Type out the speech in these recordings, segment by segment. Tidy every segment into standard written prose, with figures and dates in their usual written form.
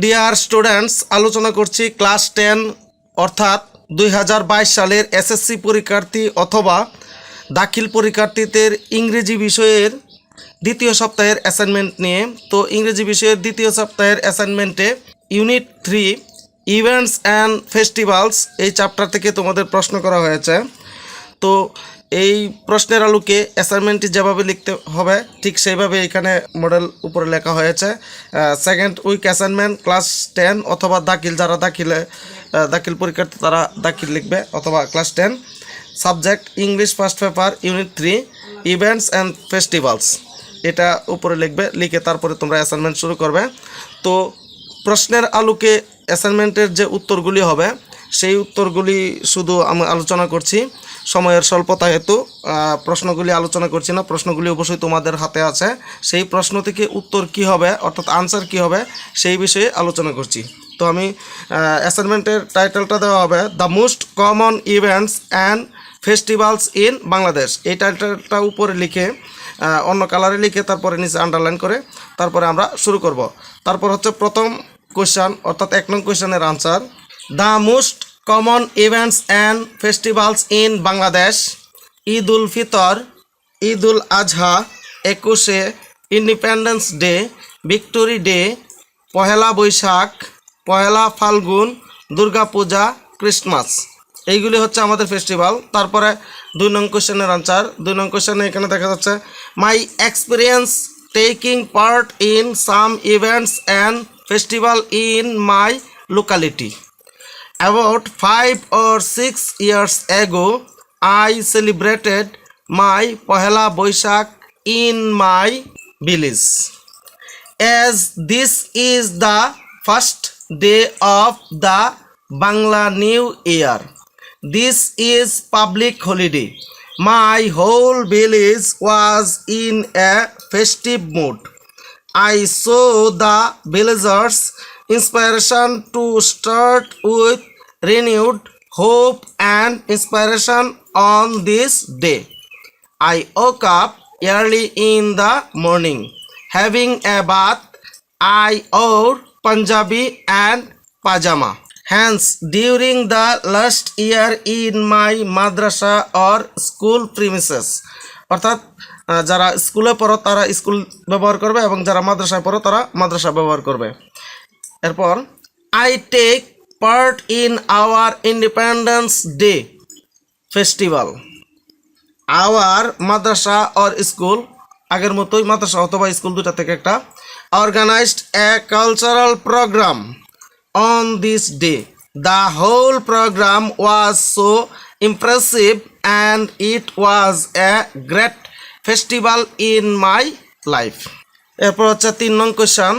Dear students, আলোচনা করছি class 10 অর্থাৎ 2022 সালের এসএসসি পরীক্ষার্থী অথবা দাখিল পরীক্ষার্থীদের ইংরেজি বিষয়ের দ্বিতীয় সপ্তাহের অ্যাসাইনমেন্ট নিয়ে। তো ইংরেজি বিষয়ের দ্বিতীয় সপ্তাহের অ্যাসাইনমেন্টে ইউনিট 3 ইভেন্টস অ্যান্ড ফেস্টিভ্যালস এই চ্যাপ্টার থেকে তোমাদের প্রশ্ন করা হয়েছে। তো এই প্রশ্নের আলোকে অ্যাসাইনমেন্টটি যেভাবে লিখতে হবে ঠিক সেইভাবে এখানে মডেল উপরে লেখা হয়েছে। সেকেন্ড উইক অ্যাসাইনমেন্ট ক্লাস 10 অথবা দাখিল, যারা দাখিল পরীক্ষার্থী তারা দাখিল লিখবে অথবা class 10। Subject English first paper unit 3 events and festivals, এটা উপরে লিখবে, লিখে তারপরে তোমরা অ্যাসাইনমেন্ট শুরু করবে। তো প্রশ্নের আলোকে অ্যাসাইনমেন্টের যে উত্তরগুলি হবে সেই উত্তরগুলি শুধু আমি আলোচনা করছি, সময়ের স্বল্পতা হেতু প্রশ্নগুলি আলোচনা করছি না। প্রশ্নগুলি অবশ্যই তোমাদের হাতে আছে, সেই প্রশ্ন থেকে উত্তর কি হবে অর্থাৎ আনসার কি হবে সেই বিষয়ে আলোচনা করছি। তো আমি অ্যাসাইনমেন্টের টাইটেলটা দেওয়া হবে the most common events and festivals in Bangladesh. এই টাইটেলটা উপরে লিখে অন্য কালারে লিখে তারপরে নিচে আন্ডারলাইন করে তারপরে আমরা শুরু করব। তারপর হচ্ছে প্রথম কোয়েশ্চান অর্থাৎ 1 নং কোয়েশ্চানের answer. The most common events and festivals in Bangladesh: Eid ul Fitr, Eid ul Azha, 21শে, independence day, victory day, Pahela Baishakh, Pahela Falgun, Durga Puja, Christmas, এইগুলি হচ্ছে আমাদের ফেস্টিভ্যাল। তারপরে 2 নং কোয়েশ্চেনের আনসার। 2 নং কোয়েশ্চেনে এখানে দেখা যাচ্ছে মাই experience taking part in some events and festival in my locality. About 5 or 6 years ago, I celebrated my Pohela Boishakh in my village. As this is the first day of the Bangla New Year, this is public holiday. My whole village was in a festive mood. I saw the villagers' inspiration to start with renewed hope and inspiration on this day. I woke up early in the morning. Having a bath, I wore Punjabi and pajama. Hence, during the last year in my madrasa or school premises, অর্থাৎ যারা স্কুলে পড়ো তারা school ব্যবহার করবে এবং যারা মাদ্রাসায় পড়ো তারা মাদ্রাসা ব্যবহার করবে। এরপর I take part in our independence day festival. Our madrasa or school, আগের মতোই মাদ্রাসা অথবা স্কুল দুটা থেকে একটা, organised a cultural programme on this day. The whole programme was so impressive and it was a great festival in my life. এরপর হচ্ছে 3 নং কোয়েশ্চন।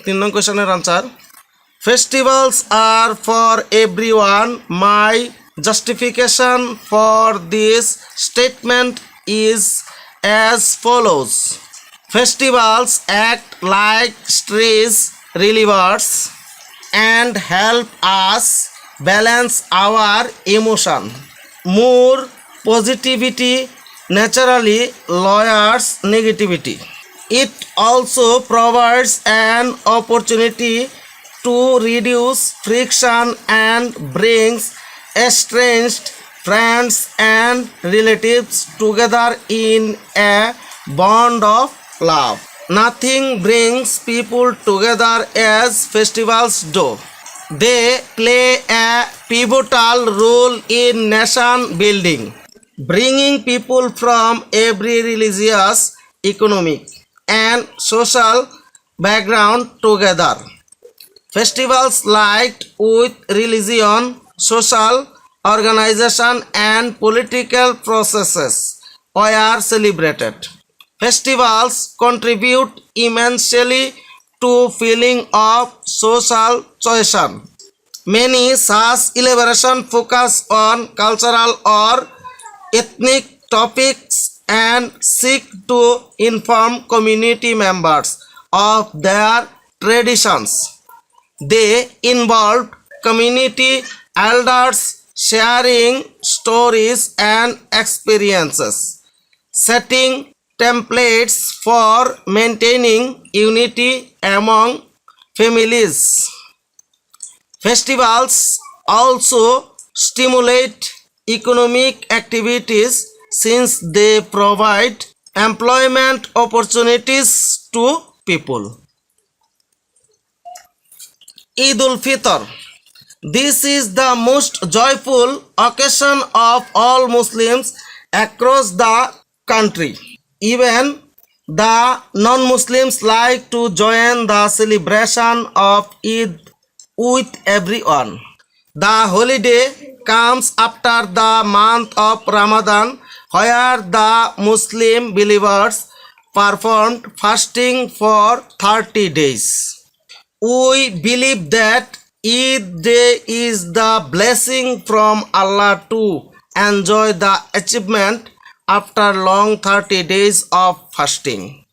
3 নং কোয়েশ্চনের answer. Festivals are for everyone. My justification for this statement is as follows. Festivals act like stress relievers and help us balance our emotion. More positivity naturally lowers negativity. It also provides an opportunity to reduce friction and brings estranged friends and relatives together in a bond of love. Nothing brings people together as festivals do. They play a pivotal role in nation building, bringing people from every religious, economic, and social background together. Festivals linked with religion, social organization, and political processes are celebrated. Festivals contribute immensely to feeling of social cohesion. Many such celebrations focus on cultural or ethnic topics and seek to inform community members of their traditions. They involve community elders sharing stories and experiences, setting templates for maintaining unity among families. Festivals also stimulate economic activities since they provide employment opportunities to people. Eid ul Fitr. This is the most joyful occasion of all Muslims across the country. Even the non-Muslims like to join the celebration of Eid with everyone. The holiday comes after the month of Ramadan, where the Muslim believers performed fasting for 30 days. We believe that Eid day is the blessing from Allah to enjoy the achievement after long 30 days of fasting.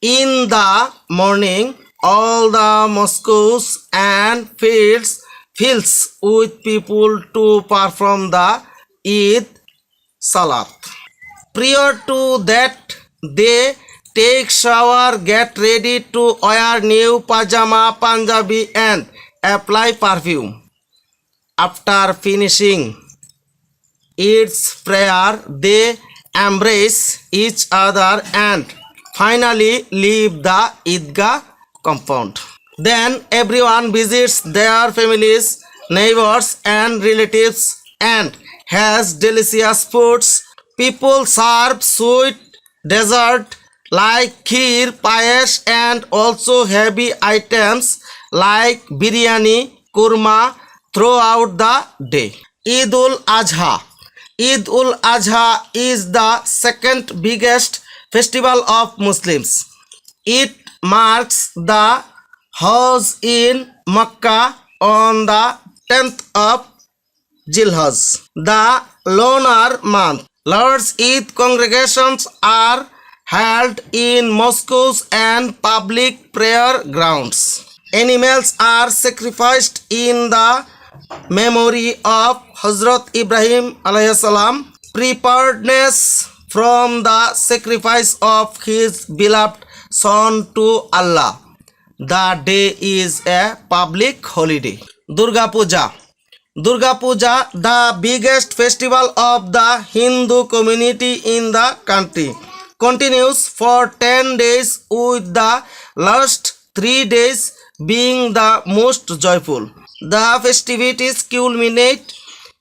In the morning, all the mosques and fields fills with people to perform the Eid Salat. Prior to that, they take shower, get ready to wear new pajama, Punjabi and apply perfume. After finishing its prayer, they embrace each other and finally leave the Idgah compound. Then everyone visits their families, neighbors and relatives and has delicious foods. People serve sweet dessert like kheer, payesh and also heavy items like biryani, kurma throughout the day. Eid ul Adha. Eid ul Adha is the second biggest festival of Muslims. It marks the Hajj in Makkah on the 10th of Zilhaj, the lunar month. Large Eid congregations are held in mosques and public prayer grounds. Animals are sacrificed in the memory of Hazrat Ibrahim alayhi salam. Preparedness from the sacrifice of his beloved son to Allah. The day is a public holiday. Durga Puja. Durga Puja, the biggest festival of the Hindu community in the country, continues for 10 days with the last 3 days being the most joyful. The festivities culminate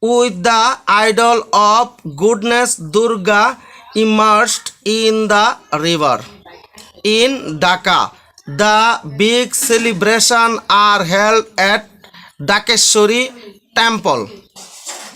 with the idol of goodness Durga immersed in the river. In Dhaka, the big celebrations are held at Dhakeshwari Temple,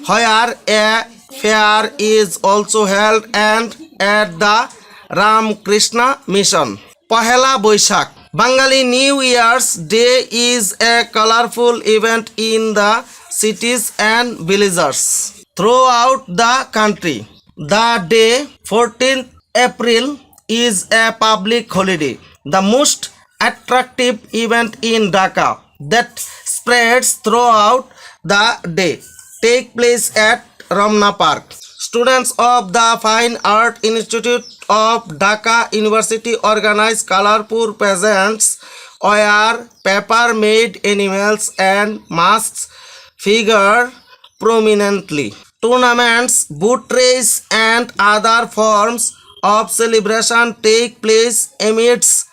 where a fair is also held, and at the Ram Krishna Mission. Pahela Boishakh. Bengali New Year's Day is a colorful event in the cities and villages throughout the country. The day 14th April is a public holiday, the most attractive event in Dhaka that spreads throughout the day. Take place at Ramna Park. Students of the Fine Art Institute of Dhaka University organize colorful pageants where paper-made animals and masks figure prominently. Tournaments, boat race and other forms of celebration take place amidst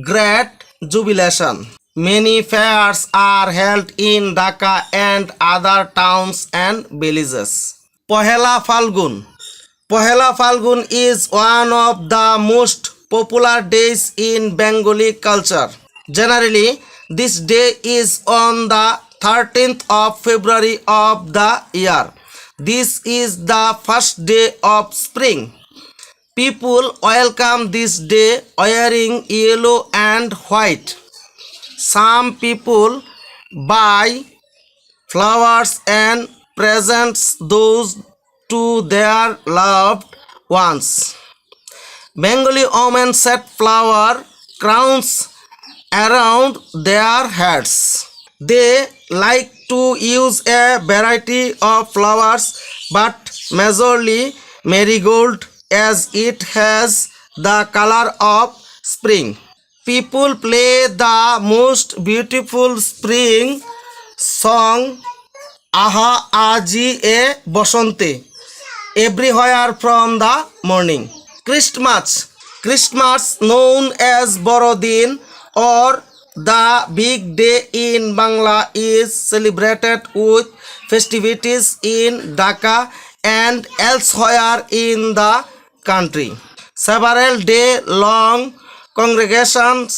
great jubilation. Many fairs are held in Dhaka and other towns and villages. Pohela Falgun. Pohela Falgun is one of the most popular days in Bengali culture. Generally, this day is on the 13th of February of the year. This is the first day of spring. People welcome this day wearing yellow and white. Some people buy flowers and presents those to their loved ones. Bengali women set flower crowns around their heads. They like to use a variety of flowers, but majorly marigold, as it has the color of spring. People play the most beautiful spring song আহা আজি এ বসন্তে everywhere from the morning. Christmas known as Borodin or the big day in Bangla is celebrated with festivities in Dhaka and elsewhere in the country. Several day-long congregations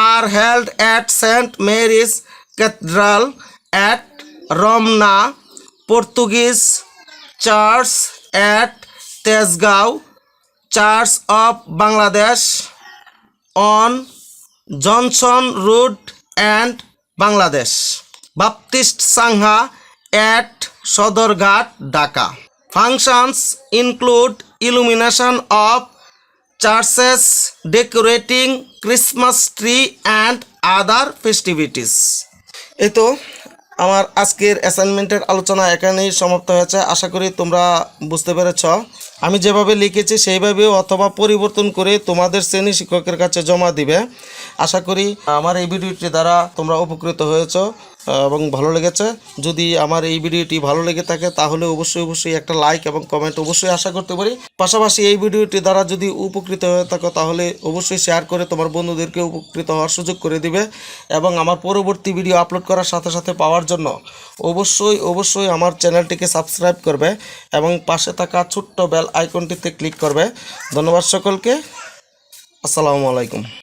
are held at St. Mary's Cathedral at Romna, Portuguese Church at Tezgao, Church of Bangladesh on Johnson Road and Bangladesh, Baptist Sangha at Sodorghat, Dhaka. Functions include illumination of churches, decorating Christmas tree and other festivities. এতো আমার আজকের অ্যাসাইনমেন্টের আলোচনা এখানেই সমাপ্ত হয়েছে। আশা করি তোমরা বুঝতে পেরেছ। আমি যেভাবে লিখেছি সেইভাবেও অথবা পরিবর্তন করে তোমাদের শ্রেণী শিক্ষকের কাছে জমা দিবে। আশা করি আমার এই ভিডিওটি দ্বারা তোমরা উপকৃত হয়েছ এবং ভালো লেগেছে। যদি আমার এই ভিডিওটি ভালো লেগে থাকে তাহলে অবশ্যই একটা লাইক এবং কমেন্ট অবশ্যই আশা করতে পারি। পাশাপাশি এই ভিডিওটি দ্বারা যদি উপকৃত হয়ে থাকো তাহলে অবশ্যই শেয়ার করে তোমার বন্ধুদেরকে উপকৃত হওয়ার সুযোগ করে দিবে এবং আমার পরবর্তী ভিডিও আপলোড করার সাথে সাথে পাওয়ার জন্য অবশ্যই আমার চ্যানেলটিকে সাবস্ক্রাইব করবে এবং পাশে থাকা ছোট্ট বেল আইকনটিতে ক্লিক করবে। ধন্যবাদ সকলকে। আসসালামু আলাইকুম।